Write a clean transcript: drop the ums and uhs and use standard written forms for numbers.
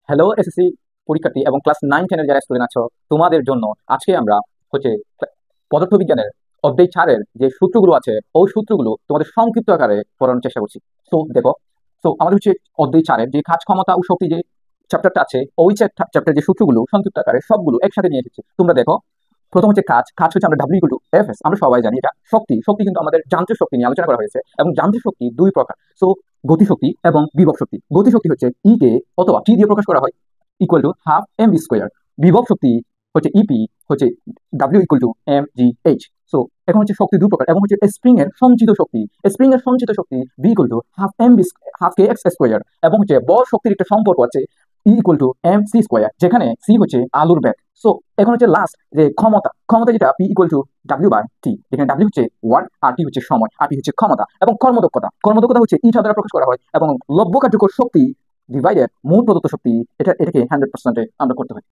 Hello SSC পরীক্ষার্থী এবং class 9-10 এর যারা স্টুডেন্ট আছো তোমাদের জন্য আজকে আমরা হচ্ছে পদার্থবিজ্ঞানের অধ্যায় 4-এর যে সূত্রগুলো আছে ওই সূত্রগুলো তোমাদের সংক্ষিপ্ত আকারে পড়ানোর চেষ্টা করছি। তো দেখো, আমাদের হচ্ছে অধ্যায় 4-এর যে কাজ ক্ষমতা ও শক্তি যে চ্যাপ্টারটা আছে ওই চ্যাপ্টার যে সূত্রগুলো সংক্ষিপ্ত আকারে সবগুলো একসাথে নিয়ে এসেছি। তোমরা দেখো, প্রথম হচ্ছে কাজ। কাজ হচ্ছে আমরা W equal two F S, আমরা সবাই জানি এটা শক্তি। শক্তি কিন্তু আমাদের যান্ত্রিক শক্তি নিয়ে আলোচনা করা হয়েছে এবং যান্ত্রিক শক্তি দুই প্রকার। সো গতিশক্তি এবং বিভব শক্তি। গতিশক্তি হচ্ছে ই কে অথবা টি দিয়ে প্রকাশ করা হয় equal to half M B square. বিভব শক্তি হচ্ছে ইপি হচ্ছে W equal to M G H. So এখন হচ্ছে শক্তি দুই প্রকার এবং হচ্ছে স্প্রিং এর সঞ্চিত শক্তি। স্প্রিং এর সঞ্চিত শক্তি B equal to half M B half K X square এবং হচ্ছে বল শক্তির একটা সম্পর্ক আছে E equal to M C square, যেখানে সি হচ্ছে আলুর ব্যাগ। সো এখন হচ্ছে লাস্ট যে ক্ষমতা। ক্ষমতা যেটা P equal to W by T, যেখানে ডাব্লিউ হচ্ছে ওয়ার্ক আর টি হচ্ছে সময় আর টি হচ্ছে ক্ষমতা এবং কর্মদক্ষতা। কর্মদক্ষতা হচ্ছে ইটা দ্বারা প্রকাশ করা হয় এবং লব্য কার্যকর শক্তি ডিভাইডেড মূল প্রদত্ত শক্তি, এটাকে 100% আমরা করতে হয়।